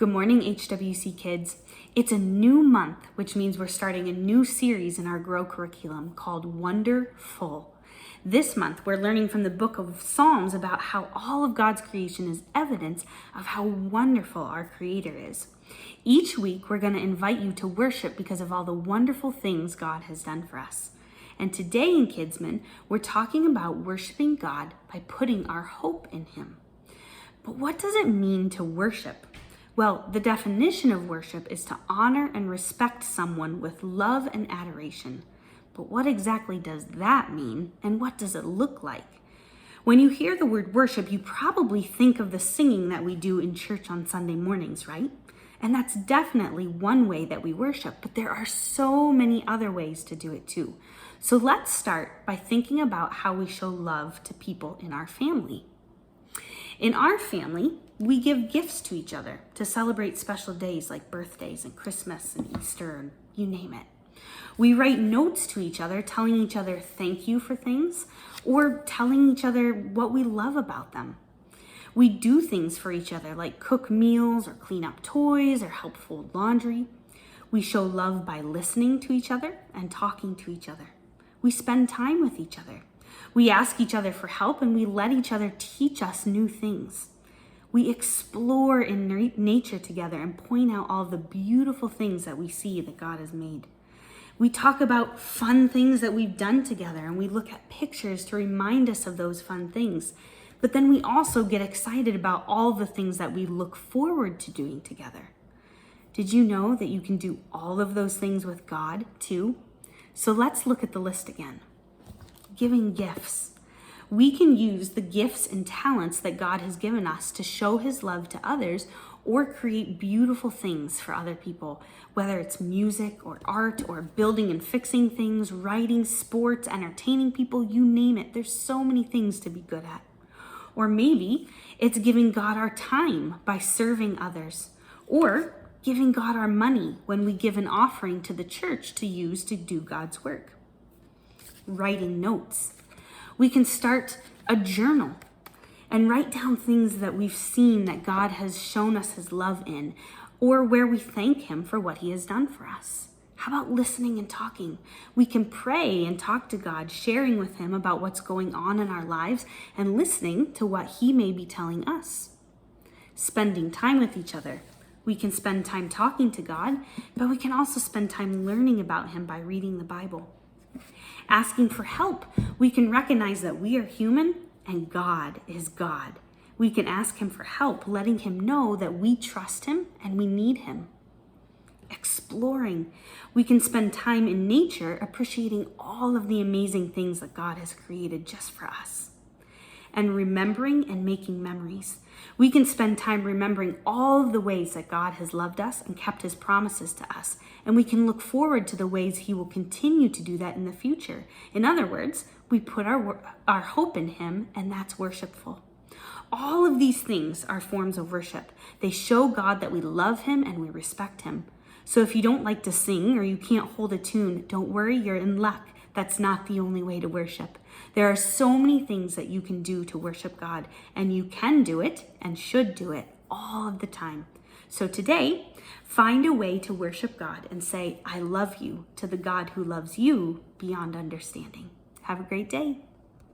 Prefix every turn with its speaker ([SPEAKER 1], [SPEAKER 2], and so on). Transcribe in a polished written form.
[SPEAKER 1] Good morning, HWC kids. It's a new month, which means we're starting a new series in our Grow curriculum called Wonderful. This month, we're learning from the book of Psalms about how all of God's creation is evidence of how wonderful our Creator is. Each week, we're going to invite you to worship because of all the wonderful things God has done for us. And today in Kidsman, we're talking about worshiping God by putting our hope in Him. But what does it mean to worship? Well, the definition of worship is to honor and respect someone with love and adoration. But what exactly does that mean, and what does it look like? When you hear the word worship, you probably think of the singing that we do in church on Sunday mornings, right? And that's definitely one way that we worship, but there are so many other ways to do it too. So let's start by thinking about how we show love to people in our family. In our family, we give gifts to each other to celebrate special days like birthdays and Christmas and Easter and you name it. We write notes to each other telling each other thank you for things or telling each other what we love about them. We do things for each other like cook meals or clean up toys or help fold laundry. We show love by listening to each other and talking to each other. We spend time with each other. We ask each other for help and we let each other teach us new things. We explore in nature together and point out all the beautiful things that we see that God has made. We talk about fun things that we've done together and we look at pictures to remind us of those fun things. But then we also get excited about all the things that we look forward to doing together. Did you know that you can do all of those things with God too? So let's look at the list again. Giving gifts. We can use the gifts and talents that God has given us to show His love to others or create beautiful things for other people, whether it's music or art or building and fixing things, writing, sports, entertaining people, you name it. There's so many things to be good at. Or maybe it's giving God our time by serving others, or giving God our money when we give an offering to the church to use to do God's work. Writing notes. We can start a journal and write down things that we've seen that God has shown us His love in, or where we thank Him for what He has done for us. How about listening and talking? We can pray and talk to God, sharing with Him about what's going on in our lives and listening to what He may be telling us. Spending time with each other. We can spend time talking to God, but we can also spend time learning about Him by reading the Bible. Asking for help, we can recognize that we are human and God is God. We can ask Him for help, letting Him know that we trust Him and we need Him. Exploring, we can spend time in nature appreciating all of the amazing things that God has created just for us. And remembering and making memories. We can spend time remembering all of the ways that God has loved us and kept His promises to us. And we can look forward to the ways He will continue to do that in the future. In other words, we put our hope in Him, and that's worshipful. All of these things are forms of worship. They show God that we love Him and we respect Him. So if you don't like to sing or you can't hold a tune, don't worry, you're in luck. That's not the only way to worship. There are so many things that you can do to worship God, and you can do it and should do it all of the time. So today, find a way to worship God and say, I love you to the God who loves you beyond understanding. Have a great day.